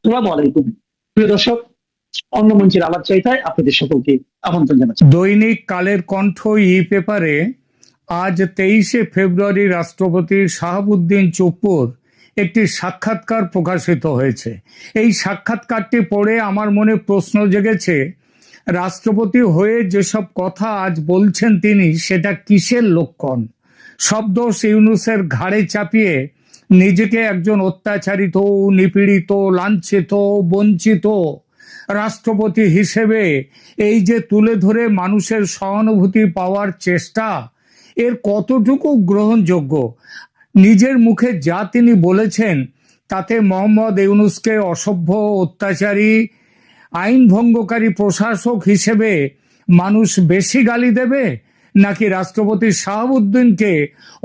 আসসালামু আলাইকুম প্রিয় দর্শক, অন্য মঞ্চের আলাপ চাইতায় আপনাদের সকলকে আমন্ত্রণ জানাচ্ছি। দৈনিক কালের কণ্ঠ ই পেপারে আজ 23শে ফেব্রুয়ারি রাষ্ট্রপতি শাহাবুদ্দিন চুপ্পুর একটি সাক্ষাৎকার প্রকাশিত হয়েছে। এই সাক্ষাৎকারটি পড়ে আমার মনে প্রশ্ন জেগেছে, রাষ্ট্রপতি হয়ে যেসব কথা আজ বলছেন তিনি, সেটা কিসের লক্ষণ? সব দোষ ইউনূসের ঘাড়ে চাপিয়ে নিজেকে একজন অত্যাচারিত, নিপীড়িত, লাঞ্ছিত, বঞ্চিত রাষ্ট্রপতি হিসেবে এই যে তুলে ধরে মানুষের সহানুভূতি পাওয়ার চেষ্টা, এর কতটুকু গ্রহণযোগ্য? নিজের মুখে যা তিনি বলেছেন তাতে মোহাম্মদ ইউনূসকে অসভ্য, অত্যাচারী, আইন ভঙ্গকারী প্রশাসক হিসেবে মানুষ বেশি গালি দেবে, নাকি রাষ্ট্রপতি শাহাবুদ্দিনকে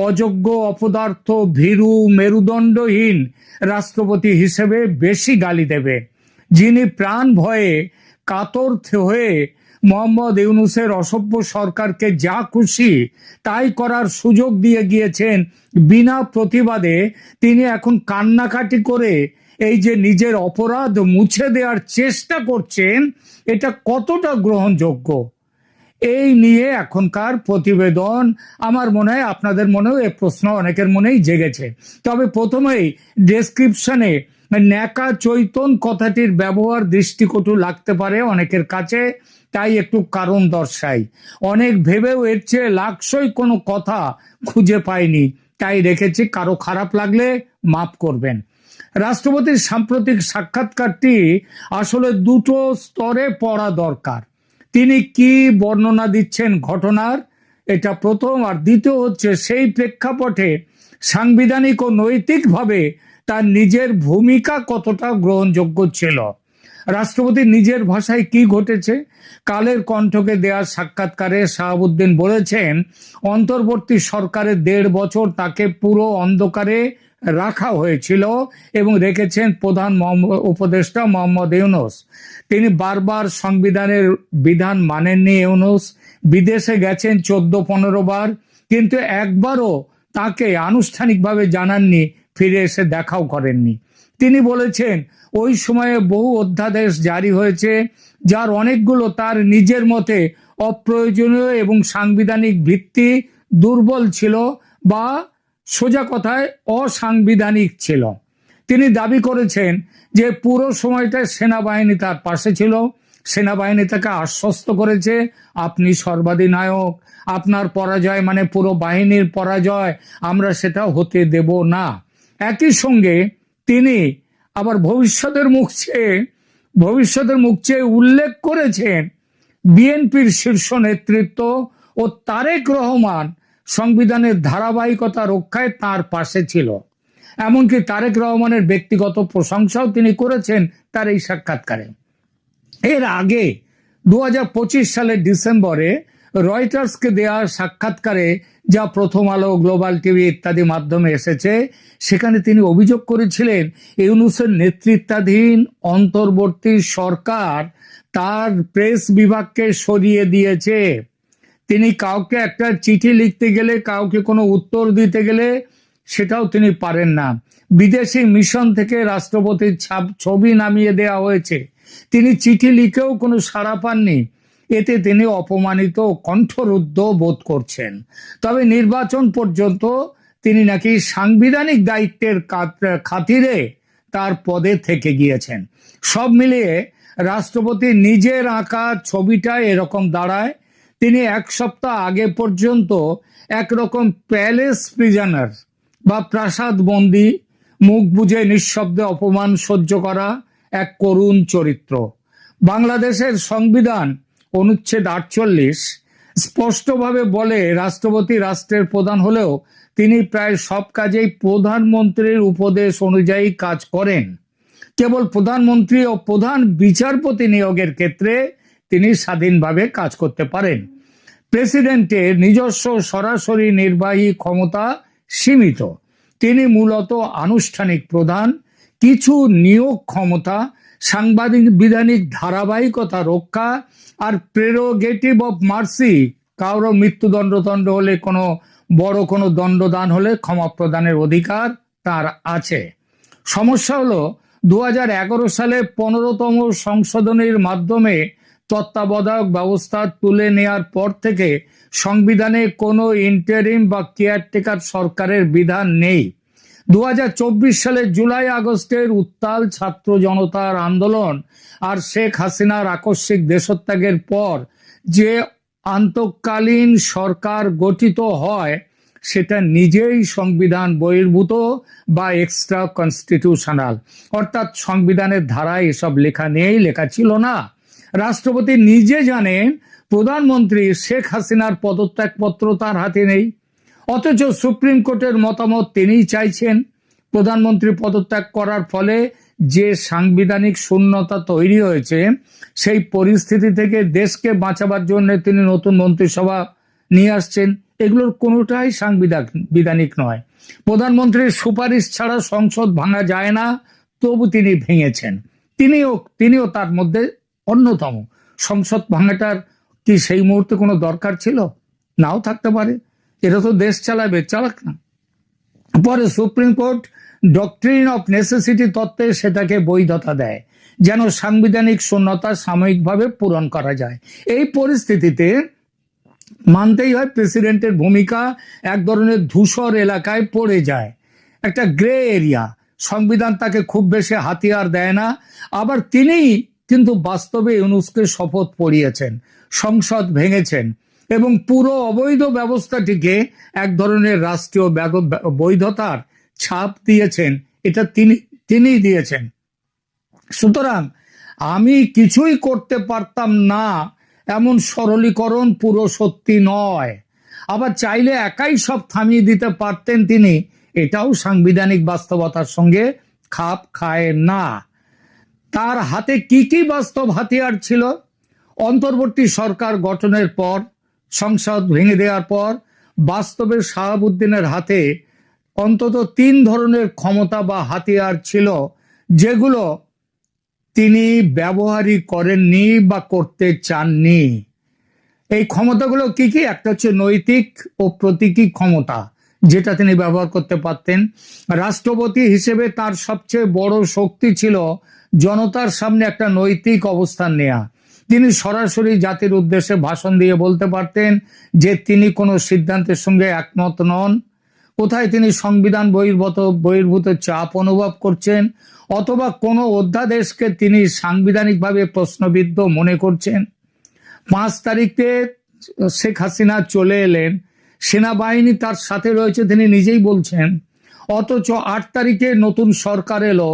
অযোগ্য, অপদার্থ, ভীরু, মেরুদণ্ডহীন রাষ্ট্রপতি হিসেবে বেশি গালি দেবে, যিনি প্রাণ ভয়ে কাতর হয়ে মোহাম্মদ ইউনূসের অসভ্য সরকারকে যা খুশি তাই করার সুযোগ দিয়ে গিয়েছেন বিনা প্রতিবাদে? তিনি এখন কান্নাকাটি করে এই যে নিজের অপরাধ মুছে দেওয়ার চেষ্টা করছেন, এটা কতটা গ্রহণযোগ্য? এই নিয়ে এখনকার প্রতিবেদন। আমার মনে হয় আপনাদের মনেও এই প্রশ্ন অনেকের মনেই জেগেছে। তবে প্রথমেই ডেসক্রিপশনে ন্যাকা চৈতন কথাটির ব্যবহার দৃষ্টিকটু লাগতে পারে অনেকের কাছে, তাই একটু কারণ দর্শাই। অনেক ভেবেও এর চেয়ে লাকসই কোনো কথা খুঁজে পাইনি, তাই রেখেছি। কারো খারাপ লাগলে মাফ করবেন। রাষ্ট্রপতির সাম্প্রতিক সাক্ষাৎকারটি আসলে দুটো স্তরে পড়া দরকার। তিনি কি বর্ণনা দিচ্ছেন ঘটনার, এটা প্রথম। আর দ্বিতীয় হচ্ছে সেই প্রেক্ষাপটে সাংবিধানিক ও নৈতিকভাবে তার নিজের ভূমিকা কতটা গ্রহণযোগ্য ছিল। রাষ্ট্রপতি নিজের ভাষায় কি ঘটেছে? কালের কণ্ঠকে দেওয়া সাক্ষাৎকারে শাহাবুদ্দিন বলেছেন, অন্তর্বর্তী সরকারের 1.5 বছর তাকে পুরো অন্ধকারে রাখা হয়েছিল এবং রেখেছেন প্রধান উপদেষ্টা মোহাম্মদ ইউনূস। তিনি বারবার সংবিধানের বিধান মানেননি। ইউনূস বিদেশে গেছেন 14-15 বার, কিন্তু একবারও তাকে আনুষ্ঠানিকভাবে জানাননি, ফিরে এসে দেখাও করেননি। তিনি বলেছেন, ওই সময়ে বহু অধ্যাদেশ জারি হয়েছে, যার অনেকগুলো তার নিজের মতে অপ্রয়োজনীয় এবং সাংবিধানিক ভিত্তি দুর্বল ছিল বা সোজা কথায় অসাংবিধানিক ছিল। তিনি দাবি করেছেন যে পুরো সময়টা সেনাবাহিনী তার পাশে ছিল। সেনাবাহিনী তাকে আশ্বস্ত করেছে, আপনি সর্বাধিনায়ক, আপনার পরাজয় মানে পুরো বাহিনীর পরাজয়, আমরা সেটা হতে দেব না। একই সঙ্গে তিনি আবার ভবিষ্যতের মুখ চেয়ে উল্লেখ করেছেন, বিএনপির শীর্ষ নেতৃত্ব ও তারেক রহমান সংবিধানের ধারাবাহিকতা রক্ষায় তার পাশে ছিল। এমনকি তারেক রহমানের ব্যক্তিগত প্রশংসাও তিনি করেছেন তার এই সাক্ষাৎকারে। এর আগে 2025 সালের ডিসেম্বরে রয়টার্সকে দেওয়া সাক্ষাৎকারে, যা প্রথম আলো, গ্লোবাল টিভি ইত্যাদি মাধ্যমে এসেছে, সেখানে তিনি অভিযোগ করেছিলেন ইউনূসের নেতৃত্বাধীন অন্তর্বর্তী সরকার তার প্রেস বিভাগকে সরিয়ে দিয়েছে। তিনি কাউকে একটা চিঠি লিখতে গেলে, কাউকে কোনো উত্তর দিতে গেলে সেটাও তিনি পারেন না। বিদেশি মিশন থেকে রাষ্ট্রপতির ছবি নামিয়ে দেওয়া হয়েছে, তিনি চিঠি লিখেও কোনো সাড়া পাননি। এতে তিনি অপমানিত, কণ্ঠরুদ্ধ বোধ করছেন। তবে নির্বাচন পর্যন্ত তিনি নাকি সাংবিধানিক দায়িত্বের খাতিরে তার পদে থেকে গিয়েছেন। সব মিলিয়ে রাষ্ট্রপতি নিজের আঁকা ছবিটা এরকম দাঁড়ায়। তিনি 1 সপ্তাহ আগে পর্যন্ত একরকম প্যালেস প্রিজনার বা প্রাসাদ বন্দী, মুখ বুজে নিঃশব্দে অপমান সহ্য করা এক করুণ চরিত্র। বাংলাদেশের সংবিধান অনুচ্ছেদ 48 স্পষ্টভাবে বলে, রাষ্ট্রপতি রাষ্ট্রের প্রধান হলেও তিনি প্রায় সব কাজেই প্রধানমন্ত্রীর উপদেশ অনুযায়ী কাজ করেন। কেবল প্রধানমন্ত্রী ও প্রধান বিচারপতি নিয়োগের ক্ষেত্রে তিনি স্বাধীনভাবে কাজ করতে পারেন। প্রেসিডেন্টের নিজস্ব সরাসরি নির্বাহী ক্ষমতা সীমিত। তিনি মূলত আনুষ্ঠানিক প্রধান। কিছু নিয়োগ ক্ষমতা, সাংবিধানিক ধারাবাহিকতা রক্ষা আর প্রেরোগেটিভ অফ মার্সি, কারো মৃত্যুদণ্ড হলে, কোনো বড় কোনো দণ্ডদান হলে ক্ষমা প্রদানের অধিকার তার আছে। সমস্যা হলো 2011 সালে 15তম সংশোধনীর মাধ্যমে তত্ত্বাবধায়ক ব্যবস্থা তুলে নেয়ার পর থেকে সংবিধানে কোনো ইন্টারিম বা কেয়ারটেকার সরকারের বিধান নেই। 2024 সালের জুলাই আগস্টের উত্তাল ছাত্র জনতার আন্দোলন আর শেখ হাসিনার আকস্মিক দেশত্যাগের পর যে আন্তঃকালীন সরকার গঠিত হয় সেটা নিজেই সংবিধান বহির্ভূত বা এক্সট্রা কনস্টিটিউশনাল, অর্থাৎ সংবিধানের ধারায় এসব লেখা নেই, লেখা ছিল না। রাষ্ট্রপতি নিজে জানেন প্রধানমন্ত্রী শেখ হাসিনার পদত্যাগপত্র তার হাতে নেই, অথচ সুপ্রিম কোর্টের মতামত তিনিই চাইছেন। প্রধানমন্ত্রী পদত্যাগ করার ফলে যে সাংবিধানিক শূন্যতা তৈরি হয়েছে সেই পরিস্থিতি থেকে দেশকে বাঁচাবার জন্য তিনি নতুন মন্ত্রিসভা নিয়ে আসছেন। এগুলোর কোনোটাই সাংবিধানিক নয়। প্রধানমন্ত্রীর সুপারিশ ছাড়া সংসদ ভাঙা যায় না, তবু তিনি ভেঙেছেন। তিনিও তার মধ্যে অন্যতম। সংসদ ভাঙাটার কি সেই মুহূর্তে কোনো দরকার ছিল? নাও থাকতে পারে। এটা তো দেশ চালাবে, চালাক না। পরে supreme court doctrine of necessity তত্ত্বে সেটাকে বৈধতা দেয়, যেন সাংবিধানিক শূন্যতা সাময়িকভাবে পূরণ করা যায়। এই পরিস্থিতিতে মানতেই হয় প্রেসিডেন্টের ভূমিকা এক ধরনের ধূসর এলাকায় পড়ে যায়, একটা গ্রে এরিয়া। সংবিধান তাকে খুব বেশি হাতিয়ার দেয় না। আবার তিনি কিন্তু বাস্তবে ইউনূসকে শপথ পড়িয়েছেন, সংসদ ভেঙেছেন এবং পুরো অবৈধ ব্যবস্থাটিকে এক ধরনের রাষ্ট্রীয় বৈধতার ছাপ দিয়েছেন। এটা তিনিই দিয়েছেন। সুতরাং আমি কিছুই করতে পারতাম না এমন সরলীকরণ পুরো সত্যি নয়। আবার চাইলে একাই সব থামিয়ে দিতে পারতেন তিনি, এটাও সাংবিধানিক বাস্তবতার সঙ্গে খাপ খায় না। তার হাতে কি কি বাস্তব হাতিয়ার ছিল? অন্তর্বর্তী সরকার গঠনের পর, সংসদ ভেঙে দেওয়ার পর বাস্তবে শাহাবুদ্দিনের হাতে অন্তত 3 ধরনের ক্ষমতা বা হাতিয়ার ছিল, যেগুলো তিনি ব্যবহারই করেননি বা করতে চাননি। এই ক্ষমতাগুলো কি কি? একটা হচ্ছে নৈতিক ও প্রতীকী ক্ষমতা, যেটা তিনি ব্যবহার করতে পারতেন। রাষ্ট্রপতি হিসেবে তার সবচেয়ে বড় শক্তি ছিল জনতার সামনে একটা নৈতিক অবস্থান নেয়া। তিনি সরাসরি জাতির উদ্দেশ্যে ভাষণ দিয়ে বলতে পারতেন যে তিনি কোনো সিদ্ধান্তের সঙ্গে একমত নন, কোথায় তিনি সংবিধান বহির্ভূত চাপ অনুভব করছেন, অথবা কোনো অধ্যাদেশকে তিনি সাংবিধানিকভাবে প্রশ্নবিদ্ধ মনে করছেন। 5 তারিখে শেখ হাসিনা চলে এলেন, সেনাবাহিনী তার সাথে রয়েছে তিনি নিজেই বলছেন, অথচ 8 তারিখে নতুন সরকার এলো।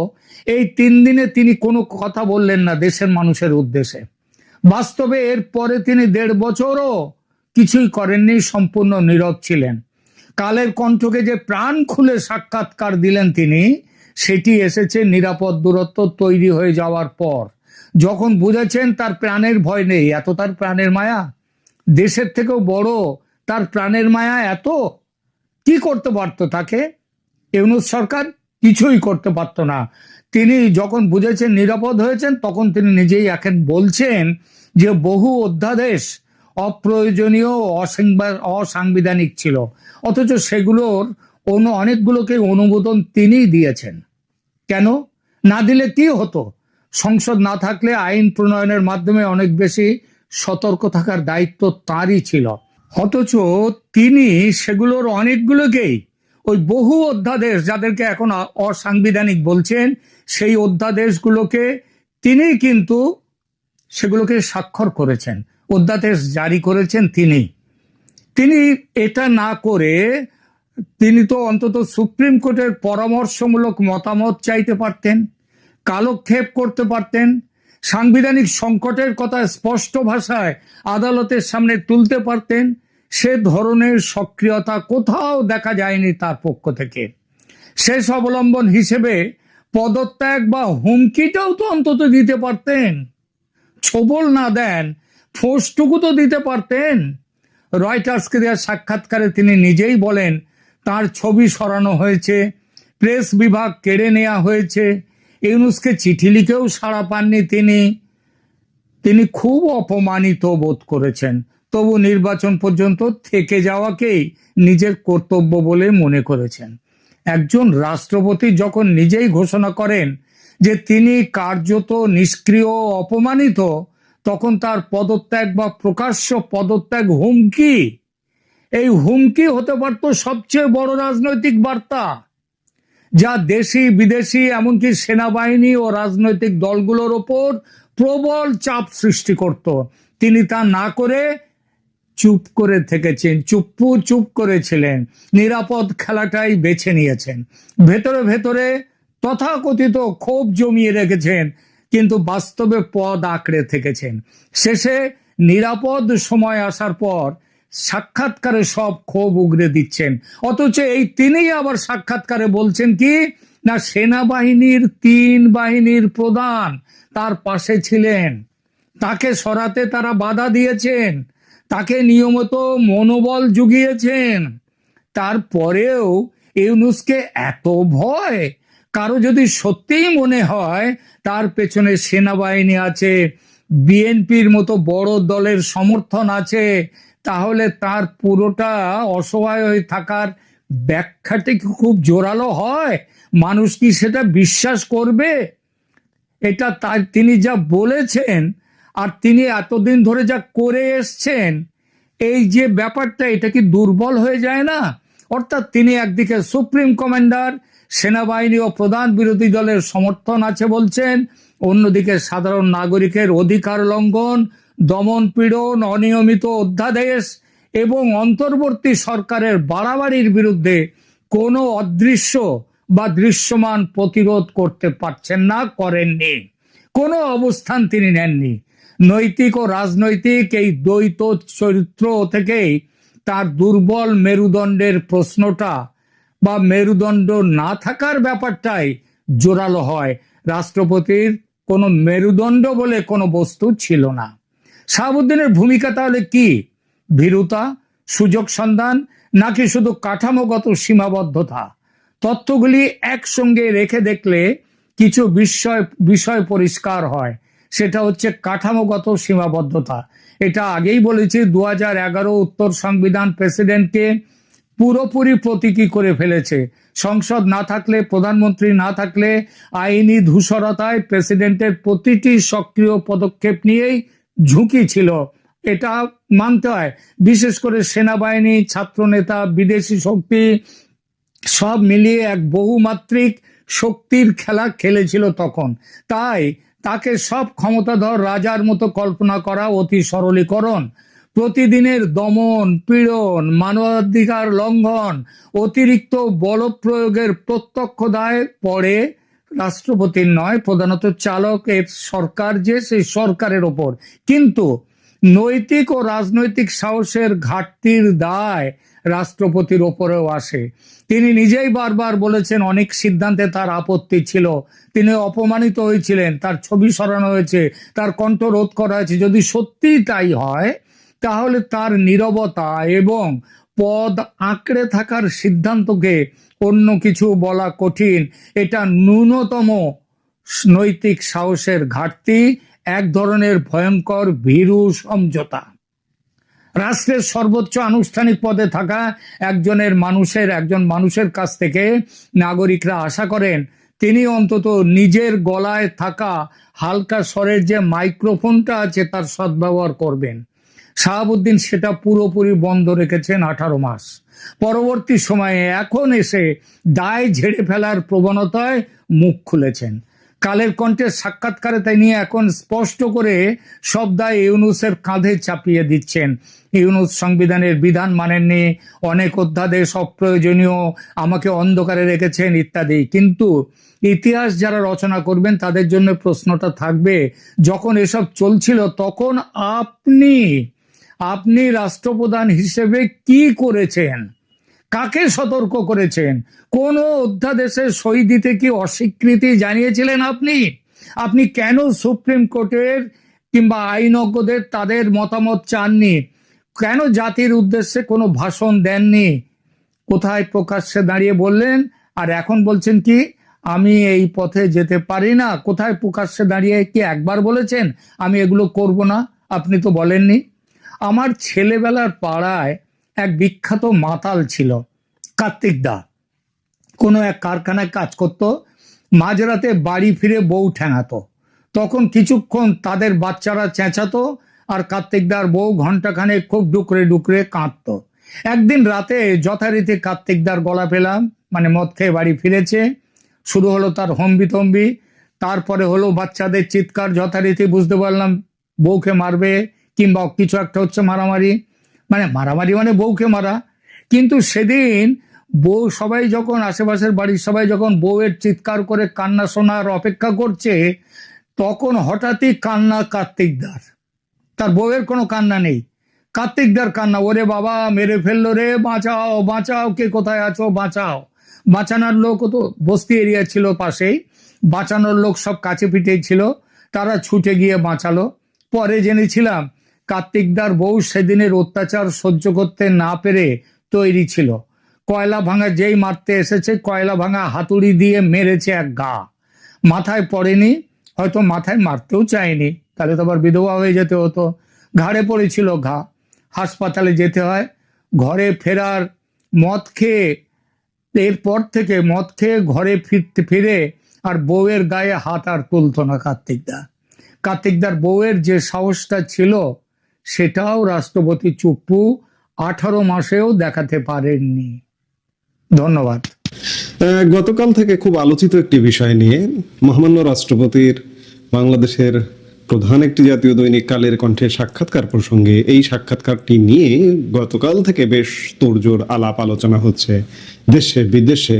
এই 3 দিনে তিনি কোনো কথা বললেন না দেশের মানুষের উদ্দেশ্যে। বাস্তবে এর পরে তিনি 1.5 বছরও কিছুই করেননি, সম্পূর্ণ নীরব ছিলেন। কালের কণ্ঠকে যে প্রাণ খুলে সাক্ষাৎকার দিলেন তিনি, সেটি এসেছে নিরাপদ দূরত্ব তৈরি হয়ে যাওয়ার পর, যখন বুঝেছেন তার প্রাণের ভয় নেই। এত তার প্রাণের মায়া, দেশের থেকেও বড় তার প্রাণের মায়া এত। কি করতে পারত তাকে ইউনূস সরকার? কিছুই করতে পারত না। তিনি যখন বুঝেছেন নিরাপদ হয়েছেন, তখন তিনি নিজেই এখন বলছেন যে বহু অধ্যাদেশ অপ্রয়োজনীয়, অসাংবিধানিক ছিল, অথচ সেগুলোর অনেকগুলোকে অনুমোদন তিনিই দিয়েছেন। কেন না দিলে কি হতো? সংসদ না থাকলে আইন প্রণয়নের মাধ্যমে অনেক বেশি সতর্ক থাকার দায়িত্ব তারই ছিল, অথচ তিনি সেগুলোর অনেকগুলোকেই, ওই বহু অধ্যাদেশ যাদেরকে এখন অসাংবিধানিক বলছেন, সেই অধ্যাদেশগুলোকে তিনি কিন্তু সেগুলোকে স্বাক্ষর করেছেন, অধ্যাদেশ জারি করেছেন তিনি এটা না করে তিনি তো অন্তত সুপ্রিম কোর্টের পরামর্শমূলক মতামত চাইতে পারতেন, কালক্ষেপ করতে পারতেন, সাংবিধানিক সংকটের কথা স্পষ্ট ভাষায় আদালতের সামনে তুলতে পারতেন। সে ধরনের সক্রিয়তা কোথাও দেখা যায়নি তার পক্ষ থেকে। শেষ অবলম্বন হিসেবে পদত্যাগ বা হুমকিটাও তো অন্তত দিতে পারতেন। ছোবল না দেন, ফোঁসটুকু তো দিতে পারতেন। রয়টার্সকে দেওয়া সাক্ষাৎকারে তিনি নিজেই বলেন তার ছবি সরানো হয়েছে, প্রেস বিভাগ কেড়ে নেওয়া হয়েছে, ইউনূসকে চিঠি লিখেও সাড়া পাননি তিনি খুব অপমানিত বোধ করেছেন। তবু নির্বাচন পর্যন্ত থেকে যাওয়াকেই নিজের কর্তব্য বলে মনে করেছেন। একজন রাষ্ট্রপতি যখন নিজেই ঘোষণা করেন যে তিনি কার্যত নিষ্ক্রিয়, অপমানিত, তখন তার পদত্যাগ বা প্রকাশ্য পদত্যাগ হুমকি, এই হুমকি হতে পারত সবচেয়ে বড় রাজনৈতিক বার্তা, যা দেশি বিদেশি এমনকি সেনাবাহিনী ও রাজনৈতিক দলগুলোর ওপর প্রবল চাপ সৃষ্টি করত। তিনি তা না করে চুপ করে থেকেছেন, চুপ করেছিলেন, নিরাপদ খেলাটাই বেছে নিয়েছেন। ভেতরে ভেতরে তথাকথিত ক্ষোভ জমিয়ে রেখেছেন, কিন্তু বাস্তবে পদ আঁকড়ে থেকেছেন। শেষে নিরাপদ সময় আসার পর সাক্ষাৎকারে সব ক্ষোভ উগরে দিচ্ছেন। অথচ এই তিনিই আবার সাক্ষাৎকারে বলছেন কি না, সেনাবাহিনীর 3 বাহিনীর প্রধান তার পাশে ছিলেন, তাকে সরাতে তারা বাধা দিয়েছেন, তাকে নিয়মিত মনোবল জুগিয়েছেন। তারপরেও ইউনূসকে এত ভয়? কারো যদি সত্যিই মনে হয় তার পেছনে সেনাবাহিনী আছে, বিএনপির মতো বড় দলের সমর্থন আছে, তাহলে তার পুরোটা অসহায় হয়ে থাকার ব্যাখ্যাটা কি খুব জোরালো হয়? মানুষ কি সেটা বিশ্বাস করবে? এটা তার, তিনি যা বলেছেন আর তিনি এতদিন ধরে যা করে এসছেন, এই যে ব্যাপারটা, এটা কি দুর্বল হয়ে যায় না? অর্থাৎ তিনি একদিকে সুপ্রিম কমান্ডার, সেনাবাহিনী ও প্রধান বিরোধী দলের সমর্থন আছে বলছেন, অন্যদিকে সাধারণ নাগরিকের অধিকার লঙ্ঘন, দমন পীড়ন, অনিয়মিত অধ্যাদেশ এবং অন্তর্বর্তী সরকারের বাড়াবাড়ির বিরুদ্ধে কোনো অদৃশ্য বা দৃশ্যমান প্রতিরোধ করতে পারছেন না, করেননি, কোনো অবস্থান তিনি নেননি। নৈতিক ও রাজনৈতিক এই দ্বৈত চরিত্র থেকেই তার দুর্বল মেরুদণ্ডের প্রশ্নটা বা মেরুদণ্ড না থাকার ব্যাপারটাই জোরালো হয়। রাষ্ট্রপতির কোনো মেরুদণ্ড বলে কোনো বস্তু ছিল না। শাহাবুদ্দিনের ভূমিকা তাহলে কি? ভীরুতা, সুযোগ সন্ধান, নাকি শুধু কাঠামোগত সীমাবদ্ধতা? তথ্যগুলি একসঙ্গে রেখে দেখলে কিছু বিষয় পরিষ্কার হয়। সেটা হচ্ছে কাঠামোগত সীমাবদ্ধতা। এটা আগেই বলেছি, 2011 উত্তর সংবিধান প্রেসিডেন্টকে পুরোপুরি প্রতীকী করে ফেলেছে। সংসদ না থাকলে, প্রধানমন্ত্রী না থাকলে আইনি ধূসরতায় প্রেসিডেন্টের প্রতিটি সক্রিয় পদক্ষেপ নিয়েই ঝুঁকি ছিল, এটা মানতে হয়। বিশেষ করে সেনাবাহিনী, ছাত্রনেতা, বিদেশি শক্তি সব মিলিয়ে এক বহুমাত্রিক শক্তির খেলা খেলেছিল তখন। তাই তাকে সব ক্ষমতাধর রাজার মতো কল্পনা করা অতি সরলীকরণ। প্রতিদিনের দমন পীড়ন, মানবাধিকার লঙ্ঘন, অতিরিক্ত বল প্রয়োগের প্রত্যক্ষ দায় পড়ে রাষ্ট্রপতির নয়, প্রধানত চালক এর সরকার যে সেই সরকারের ওপর। কিন্তু নৈতিক ও রাজনৈতিক সাহসের ঘাটতির দায় রাষ্ট্রপতির ওপরেও আসে। তিনি নিজেই বারবার বলেছেন অনেক সিদ্ধান্তে তার আপত্তি ছিল, তিনি অপমানিত হয়েছিলেন, তার ছবি সরানো হয়েছে, তার কণ্ঠ রোধ করা হয়েছে। যদি সত্যিই তাই হয়, তাহলে তার নীরবতা এবং পদ আঁকড়ে থাকার সিদ্ধান্তকে অন্য কিছু বলা কঠিন। এটা ন্যূনতম নৈতিক সাহসের ঘাটতি, এক ধরনের ভয়ঙ্কর ভীরু সমঝোতা। রাষ্ট্রের সর্বোচ্চ আনুষ্ঠানিক পদে থাকা একজন মানুষের কাছ থেকে নাগরিকরা আশা করেন তিনি অন্তত নিজের গলায় থাকা হালকা স্বরের যে মাইক্রোফোনটা আছে তার সদ্ব্যবহার করবেন। শাহাবুদ্দিন সেটা পুরোপুরি বন্ধ রেখেছেন 18 মাস। পরবর্তী সময়ে এখন এসে দায় ঝেড়ে ফেলার প্রবণতায় মুখ খুলেছেন। কালের কণ্ঠের সাক্ষাৎকারে তিনি এখন স্পষ্ট করে সব দায় ইউনূসের কাঁধে চাপিয়ে দিচ্ছেন। ইউনূস সংবিধানের বিধান মানেননি, অনেক অধ্যাদেশ অপ্রয়োজনীয়, আমাকে অন্ধকারে রেখেছেন ইত্যাদি। কিন্তু ইতিহাস যারা রচনা করবেন তাদের জন্য প্রশ্নটা থাকবে, যখন এসব চলছিল তখন আপনি রাষ্ট্রপ্রধান হিসেবে কি করেছেন? কাকে সতর্ক করেছেন? কোন অধ্যাদেশে সই দিতে কি অস্বীকৃতি জানিয়েছিলেন আপনি কেন সুপ্রিম কোর্টের কিংবা আইনজ্ঞদের তাদের মতামত চাননি? কেন জাতির উদ্দেশ্যে কোনো ভাষণ দেননি? কোথায় প্রকাশ্যে দাঁড়িয়ে বললেন, আর এখন বলছেন কি আমি এই পথে যেতে পারি না? কোথায় প্রকাশ্যে দাঁড়িয়ে কি একবার বলেছেন আমি এগুলো করব না? আপনি তো বলেননি। আমার ছেলেবেলার পাড়ায় এক বিখ্যাত মাতাল ছিল, কার্তিক দা। কোনো এক কারখানায় কাজ করত। মাঝরাতে বাড়ি ফিরে বউ ঠ্যাঙাতো। তখন কিছুক্ষণ তাদের বাচ্চারা চেঁচাতো আর কার্তিকদার বউ ঘন্টাখানেক খুব ডুকরে ডুকরে কাঁদতো। একদিন রাতে যথারীতি কার্তিকদার গলা পেলাম, মানে মদ খেয়ে বাড়ি ফিরেছে। শুরু হলো তার হম্বিতম্বি, তারপরে হলো বাচ্চাদের চিৎকার। যথারীতি বুঝতে পারলাম বউকে মারবে কিংবা কিছু একটা হচ্ছে, মারামারি মানে বউকে মারা। কিন্তু সেদিন বউ সবাই যখন, আশেপাশের বাড়ির সবাই যখন বউয়ের চিৎকার করে কান্না শোনার অপেক্ষা করছে, তখন হঠাৎই কান্না কার্তিকদার। তার বউয়ের কোনো কান্না নেই, কার্তিকদার কান্না। ওরে বাবা, মেরে ফেললো রে, বাঁচাও বাঁচাও, কে কোথায় আছো, বাঁচাও। বাঁচানোর লোক তো বস্তি এরিয়া ছিল পাশেই, বাঁচানোর লোক সব কাছে পিঠেই ছিল, তারা ছুটে গিয়ে বাঁচালো। পরে জেনেছিলাম কার্তিকদার বউ সেদিনের অত্যাচার সহ্য করতে না পেরে তৈরি ছিল। কয়লা ভাঙা যেই মারতে এসেছে, কয়লা ভাঙা হাতুড়ি দিয়ে মেরেছে এক গা, মাথায় পড়েনি, হয়তো মাথায় মারতেও চায়নি, তাহলে তো আবার বিধবা হয়ে যেতে হতো। ঘাড়ে পড়েছিল ঘা, হাসপাতালে যেতে হয়। ঘরে ফেরার মদ খেয়ে, এরপর থেকে মদ খেয়ে ঘরে ফিরে আর বউয়ের গায়ে হাত আর তুলত না কার্তিকদার বউয়ের যে সাহসটা ছিল সেটাও রাষ্ট্রপতি চুপ্পু 18 মাসেও দেখাতে পারেননি। ধন্যবাদ। গতকাল থেকে খুব আলোচিত একটি বিষয় নিয়ে মহামান্য রাষ্ট্রপতির বাংলাদেশের প্রধান একটি জাতীয় দৈনিক কালের কণ্ঠে সাক্ষাৎকার প্রসঙ্গে, এই সাক্ষাৎকারটি নিয়ে গতকাল থেকে বেশ তোড়জোড় আলাপ আলোচনা হচ্ছে দেশে বিদেশে।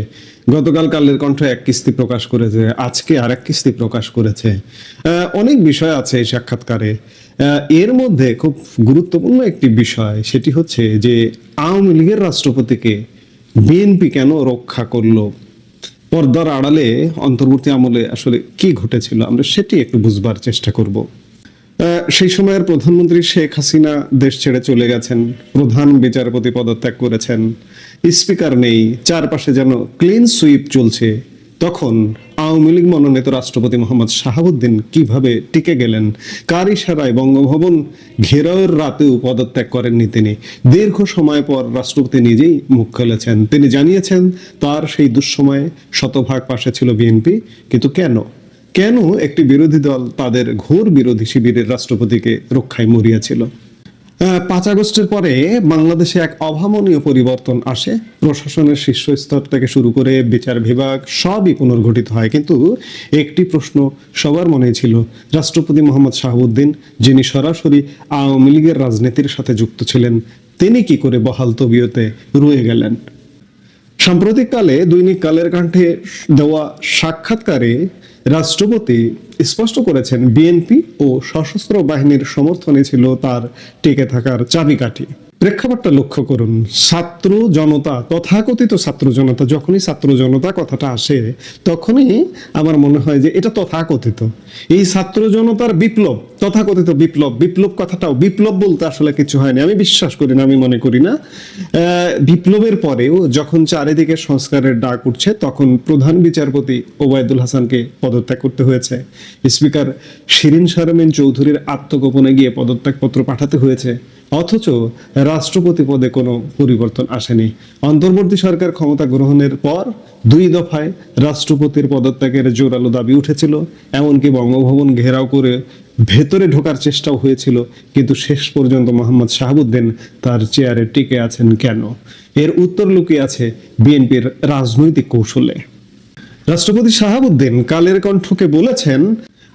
গতকাল কালের কণ্ঠ এক কিস্তি প্রকাশ করেছে, আজকে আর এক কিস্তি প্রকাশ করেছে। অনেক বিষয় আছে এই সাক্ষাৎকারে। এর মধ্যে খুব গুরুত্বপূর্ণ একটি বিষয়, সেটি হচ্ছে যে আওয়ামী লীগের রাষ্ট্রপতিকে বিএনপি কেন রক্ষা করলো, পর্দার আড়ালে অন্তর্বর্তী আমলে আসলে কি ঘটেছিল, আমরা সেটি একটু বুঝবার চেষ্টা করব। সেই সময়ের প্রধানমন্ত্রী শেখ হাসিনা দেশ ছেড়ে চলে গেছেন, প্রধান বিচারপতি পদত্যাগ করেছেন, স্পিকার নেই, চারপাশে যেন ক্লিন সুইপ চলছে। তখন আওয়ামী লীগ মনোনীত রাষ্ট্রপতি মোহাম্মদ শাহাবুদ্দিন কিভাবে টিকে গেলেন, কার ইশারায় বঙ্গভবন ঘেরাওয়ের রাতেও পদত্যাগ করেননি তিনি। দীর্ঘ সময় পর রাষ্ট্রপতি নিজেই মুখ খুলেছেন, তিনি জানিয়েছেন তার সেই দুঃসময়ে শতভাগ পাশে ছিল বিএনপি। কিন্তু কেন একটি বিরোধী দল তাদের ঘোর বিরোধী শিবিরের রাষ্ট্রপতিকে রক্ষায় মরিয়াছিল? 5 আগস্টের পরে বাংলাদেশে এক অভাবনীয় পরিবর্তন আসে। প্রশাসনের শীর্ষস্তর থেকে শুরু করে বিচার বিভাগ সবই পুনর্গঠিত হয়। কিন্তু একটি প্রশ্ন সবার মনে ছিল, রাষ্ট্রপতি মোহাম্মদ শাহাবুদ্দিন, যিনি সরাসরি আওয়ামী লীগের রাজনীতির সাথে যুক্ত ছিলেন, তিনি কি করে বহাল তবিয়তে রয়ে গেলেন? সাম্প্রতিককালে দৈনিক কালের কণ্ঠে দেওয়া সাক্ষাৎকারে রাষ্ট্রপতি স্পষ্ট করেছেন বিএনপি ও সশস্ত্র বাহিনীর সমর্থনে ছিল তার টিকে থাকার চাবিকাঠি। প্রেক্ষাপটটা লক্ষ্য করুন, ছাত্র জনতা, তথাকথিত ছাত্র জনতা, যখনই ছাত্র জনতা কথাটা আসে তখনই আমার মনে হয় যে এটা তথাকথিত। এই ছাত্র জনতার বিপ্লব, তথাকথিত বিপ্লব কথাটাও, বিপ্লব বলতে আসলে কিছু হয়নি, আমি বিশ্বাস করি না, আমি মনে করি না। বিপ্লবের পরেও যখন চারিদিকে সংস্কারের ডাক উঠছে, তখন প্রধান বিচারপতি ওবায়দুল হাসানকে পদত্যাগ করতে হয়েছে, স্পিকার শিরিন শারমিন চৌধুরীর আত্মগোপনে গিয়ে পদত্যাগপত্র পাঠাতে হয়েছে, অথচ রাষ্ট্রপতি পদে কোনো পরিবর্তন আসেনি। অন্তর্বর্তী সরকার ক্ষমতা গ্রহণের পর 2 দফায় রাষ্ট্রপতির পদত্যাগের জোরালো দাবি উঠেছিল, এমনকি বঙ্গভবন ঘেরাও করে ভেতরে ঢোকার চেষ্টাও হয়েছিল। কিন্তু শেষ পর্যন্ত মোহাম্মদ শাহাবুদ্দিন তার চেয়ারে টিকে আছেন কেন? এর উত্তর লুকিয়ে আছে বিএনপির রাজনৈতিক কৌশলে। রাষ্ট্রপতি শাহাবুদ্দিন কালের কণ্ঠকে বলেছেন,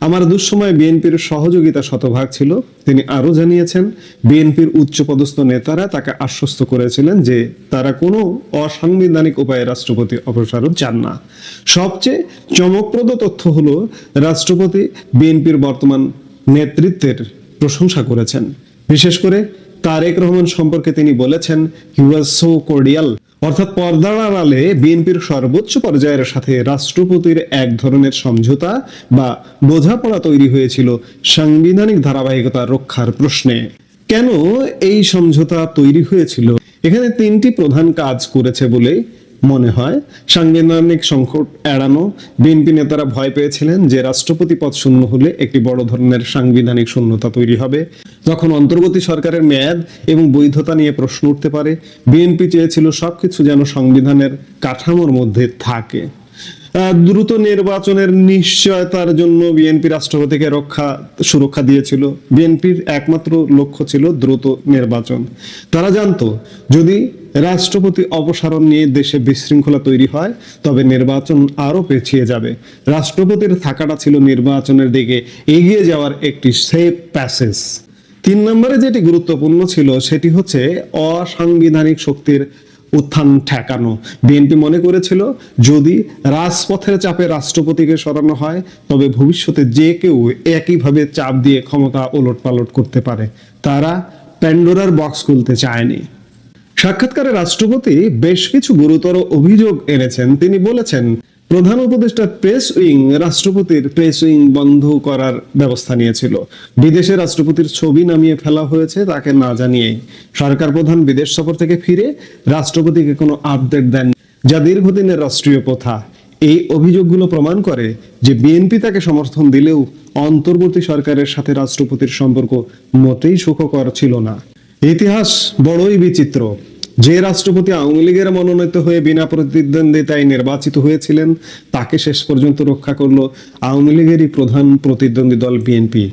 আমার দুঃসময়ে বিএনপির সহযোগিতা শতভাগ ছিল। তিনি আরো জানিয়েছেন, বিএনপির উচ্চপদস্থ নেতারা তাকে আশ্বস্ত করেছিলেন যে তারা কোনো অসাংবিধানিক উপায়ে রাষ্ট্রপতি অপসারণ চান না। সবচেয়ে চমকপ্রদ তথ্য হলো, রাষ্ট্রপতি বিএনপির বর্তমান নেতৃত্বের প্রশংসা করেছেন। বিশেষ করে তারেক রহমান সম্পর্কে তিনি বলেছেন, হি ওয়াজ সো কর্ডিয়াল। অর্থাৎ পর্দার আড়ালে বিএনপির সর্বোচ্চ পর্যায়ের সাথে রাষ্ট্রপতির এক ধরনের সমঝোতা বা বোঝাপড়া তৈরি হয়েছিল সাংবিধানিক ধারাবাহিকতা রক্ষার প্রশ্নে। কেন এই সমঝোতা তৈরি হয়েছিল? এখানে 3টি প্রধান কাজ করেছে বলে মনে হয়। সাংবিধানিক সংকট এড়ানো, বিএনপি নেতারা ভয় পেয়েছিলেন যে রাষ্ট্রপতি পদ শূন্য হলে একটি বড় ধরনের সাংবিধানিক শূন্যতা তৈরি হবে, তখন অন্তর্বর্তী সরকারের মেয়াদ এবং বৈধতা নিয়ে প্রশ্ন উঠতে পারে। বিএনপি চেয়েছিল সবকিছু যেন সংবিধানের কাঠামোর মধ্যে থাকে। দ্রুত নির্বাচনের নিশ্চয়তার জন্য বিএনপি রাষ্ট্রপতিকে সুরক্ষা দিয়েছিল। বিএনপির একমাত্র লক্ষ্য ছিল দ্রুত নির্বাচন। তারা জানতো যদি রাষ্ট্রপতি অপসারণ নিয়ে দেশে বিশৃঙ্খলা তৈরি হয় তবে নির্বাচন আরো পেছিয়ে যাবে। রাষ্ট্রপতির থাকাটা ছিল নির্বাচনের দিকে এগিয়ে যাওয়ার একটি সেফ প্যাসেজ। 3 নম্বরে যেটি গুরুত্বপূর্ণ ছিল সেটি হচ্ছে অসাংবিধানিক শক্তির উত্থান ঠেকানো। বিএনপি মনে করেছিল যদি রাজপথের চাপে রাষ্ট্রপতিকে সরানো হয় তবে ভবিষ্যতে যে কেউ একইভাবে চাপ দিয়ে ক্ষমতা ওলটপালট করতে পারে। তারা প্যান্ডোরার বক্স খুলতে চায়নি। সাক্ষাৎকারে রাষ্ট্রপতি বেশ কিছু গুরুতর অভিযোগ এনেছেন। তিনি বলেছেন প্রধান উপদেষ্টার প্রেস উইং রাষ্ট্রপতির প্রেস উইং বন্ধ করার ব্যবস্থা নিয়েছিল। বিদেশে রাষ্ট্রপতির ছবি নামিয়ে ফেলা হয়েছে তাকে না জানিয়ে। সরকার প্রধান বিদেশ সফর থেকে ফিরে রাষ্ট্রপতিকে কোনো আপডেট দেন, যা দীর্ঘদিনের রাষ্ট্রীয় প্রথা। এই অভিযোগগুলো প্রমাণ করে যে বিএনপি তাকে সমর্থন দিলেও অন্তর্বর্তী সরকারের সাথে রাষ্ট্রপতির সম্পর্ক মোটেই সুখকর ছিল না। ইতিহাস বড়ই বিচিত্র। যে রাষ্ট্রপতি আওয়ামী লীগের মনোনীত হয়ে বিনা প্রতিদ্বন্দ্বিতায় নির্বাচিত হয়েছিলেন তাকে শেষ পর্যন্ত রক্ষা করলো আওয়ামী লীগেরই প্রধান প্রতিদ্বন্দ্বী দল বিএনপি।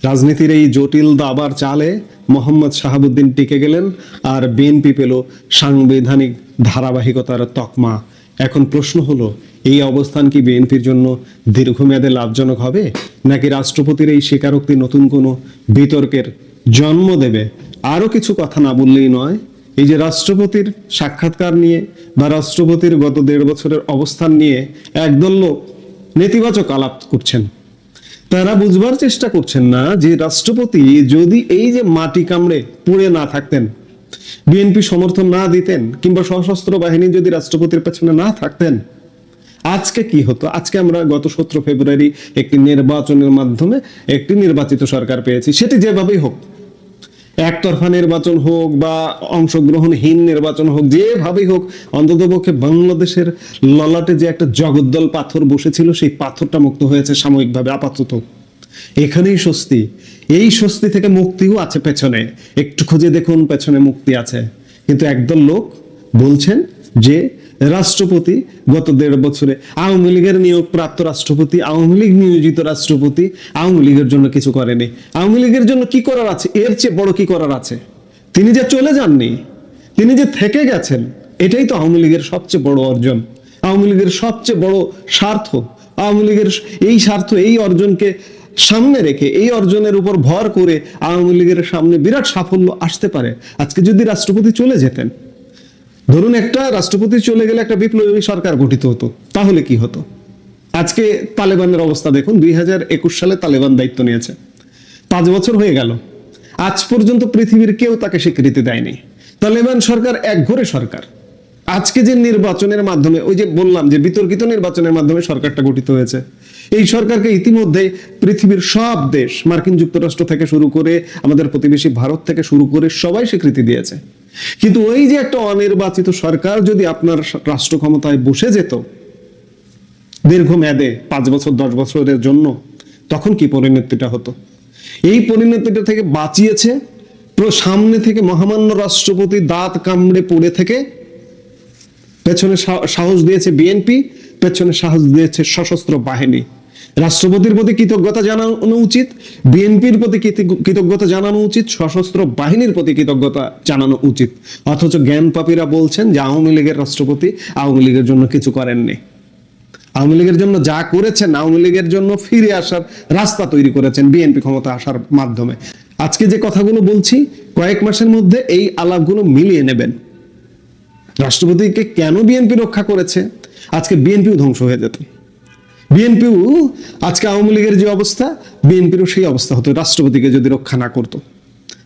রাজনীতির এই জটিল দাবার চালে মোহাম্মদ শাহাবুদ্দিন টিকে গেলেন আর বিএনপি পেল সাংবিধানিক ধারাবাহিকতার তকমা। এখন প্রশ্ন হলো এই অবস্থান কি বিএনপির জন্য দীর্ঘমেয়াদে লাভজনক হবে, নাকি রাষ্ট্রপতির এই স্বীকারোক্তি নতুন কোনো বিতর্কের জন্ম দেবে? আরো কিছু কথা না বললেই নয়, এই যে রাষ্ট্রপতির সাক্ষাৎকার নিয়ে বা রাষ্ট্রপতির গত 1.5 বছরের অবস্থান নিয়ে একদল লোক নেতিবাচক আলাপ করছেন। তারা বুঝবার চেষ্টা করছেন না যে রাষ্ট্রপতি যদি এই যে মাটি কামড়ে পড়ে না থাকতেন, বিএনপি সমর্থন না দিতেন, কিংবা সশস্ত্র বাহিনী যদি রাষ্ট্রপতির পেছনে না থাকতেন, আজকে কি হতো? আজকে আমরা গত 17 ফেব্রুয়ারি একটি নির্বাচনের মাধ্যমে একটি নির্বাচিত সরকার পেয়েছি। সেটি যেভাবেই হোক, একতরফা নির্বাচন হোক বা অংশগ্রহণহীন নির্বাচন হোক, যেভাবেই হোক, অন্ততপক্ষে বাংলাদেশের ললাটে যে একটা জগদ্দল পাথর বসেছিল সেই পাথরটা মুক্ত হয়েছে সাময়িকভাবে, আপাতত। এখানেই স্বস্তি। এই স্বস্তি থেকে মুক্তিও আছে পেছনে, একটু খুঁজে দেখুন পেছনে মুক্তি আছে। কিন্তু একদল লোক বলছেন যে রাষ্ট্রপতি গত 1.5 বছরে আওয়ামী লীগের নিয়োগ প্রাপ্ত রাষ্ট্রপতি, আওয়ামী লীগ নিয়োজিত রাষ্ট্রপতি আওয়ামী লীগের জন্য কিছু করেনি। আওয়ামী লীগের জন্য কি করার আছে? এর চেয়ে বড় কি করার আছে? তিনি যে চলে যাননি, তিনি যে থেকে গেছেন, এটাই তো আওয়ামী লীগের সবচেয়ে বড় অর্জন, আওয়ামী লীগের সবচেয়ে বড় স্বার্থ। আওয়ামী লীগের এই স্বার্থ, এই অর্জনকে সামনে রেখে, এই অর্জনের উপর ভর করে আওয়ামী লীগের সামনে বিরাট সাফল্য আসতে পারে। আজকে যদি রাষ্ট্রপতি চলে যেতেন, ধরুন একটা রাষ্ট্রপতি চলে গেলে একটা বিপ্লবী সরকার গঠিত হতো, তাহলে কি হতো? আজকে তালেবানের অবস্থা দেখুন। 2021 সালে তালেবান দায়িত্ব নিয়েছে, 5 বছর হয়ে গেল, আজ পর্যন্ত পৃথিবীর কেউ তাকে স্বীকৃতি দেয়নি। তালেবান সরকার একঘরে সরকার। আজকে যে নির্বাচনের মাধ্যমে, ওই যে বললাম যে বিতর্কিত নির্বাচনের মাধ্যমে সরকারটা গঠিত হয়েছে, এই সরকারকে ইতিমধ্যে পৃথিবীর সব দেশ, মার্কিন যুক্তরাষ্ট্র থেকে শুরু করে আমাদের প্রতিবেশী ভারত থেকে শুরু করে সবাই স্বীকৃতি দিয়েছে। কিন্তু ওই যে একটা অনির্বাচিত সরকার যদি আপনার রাষ্ট্র ক্ষমতায় বসে যেত দীর্ঘমেয়াদে 5 বছর 10 বছরের জন্য, তখন কি পরিণতিটা হতো? এই পরিণতিটা থেকে বাঁচিয়েছে সামনে থেকে মহামান্য রাষ্ট্রপতি দাঁত কামড়ে পড়ে থেকে, পেছনে সাহস দিয়েছে বিএনপি, পেছনে সাহস দিয়েছে সশস্ত্র বাহিনী। রাষ্ট্রপতির প্রতি কৃতজ্ঞতা জানানো উচিত, বিএনপির প্রতি কৃতজ্ঞতা জানানো উচিত, সশস্ত্র বাহিনীর প্রতি কৃতজ্ঞতা জানানো উচিত। অথচ জ্ঞান পাপীরা বলছেন যে আওয়ামী লীগের রাষ্ট্রপতি আওয়ামী লীগের জন্য কিছু করেননি। আওয়ামী লীগের জন্য যা করেছেন, আওয়ামী লীগের জন্য ফিরে আসার রাস্তা তৈরি করেছেন বিএনপি ক্ষমতা আসার মাধ্যমে। আজকে যে কথাগুলো বলছি, কয়েক মাসের মধ্যে এই আলাপগুলো মিলিয়ে নেবেন। রাষ্ট্রপতিকে কেন বিএনপি রক্ষা করেছে? আজকে বিএনপিও ধ্বংস হয়ে যেত। বিএনপিও আজকে আওয়ামী লীগের যে অবস্থা, বিএনপিরও সেই অবস্থা হতো রাষ্ট্রপতিকে যদি রক্ষা না করতো।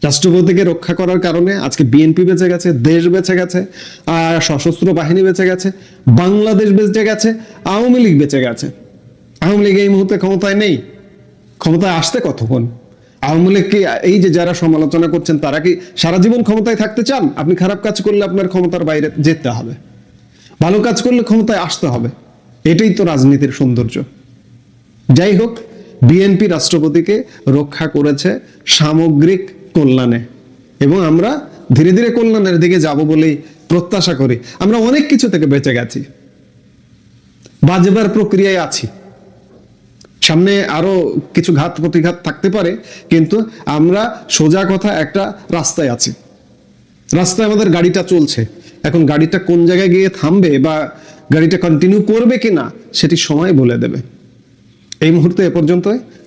রাষ্ট্রপতিকে রক্ষা করার কারণে আজকে বিএনপি বেঁচে গেছে, দেশ বেঁচে গেছে, আর সশস্ত্র বাহিনী বেঁচে গেছে, বাংলাদেশ বেঁচে গেছে, আওয়ামী লীগ বেঁচে গেছে। আওয়ামী লীগ এই মুহূর্তে ক্ষমতায় নেই, ক্ষমতায় আসতে কতক্ষণ? আওয়ামী লীগকে এই যে যারা সমালোচনা করছেন, তারা কি সারা জীবন ক্ষমতায় থাকতে চান? আপনি খারাপ কাজ করলে আপনার ক্ষমতার বাইরে যেতে হবে, ভালো কাজ করলে ক্ষমতায় আসতে হবে। এটাই তো রাজনীতির সৌন্দর্য। যাই হোক, বিএনপি রাষ্ট্রপতিকে রক্ষা করেছে সামগ্রিক কল্যাণে, এবং আমরা ধীরে ধীরে কল্যাণের দিকে যাব বলেই প্রত্যাশা করি। আমরা অনেক কিছু থেকে বেঁচে গেছি। বাজেবার প্রক্রিয়ায় আছি। সামনে আরো কিছু ঘাত প্রতিঘাত থাকতে পারে, কিন্তু আমরা সোজা কথা একটা রাস্তায় আছি। রাস্তায় আমাদের গাড়িটা চলছে। এখন গাড়িটা কোন জায়গায় গিয়ে থামবে বা গাড়িটা কন্টিনিউ করবে কিনা সেটি সময় বলে দেবে। এই মুহূর্তে এ পর্যন্তই।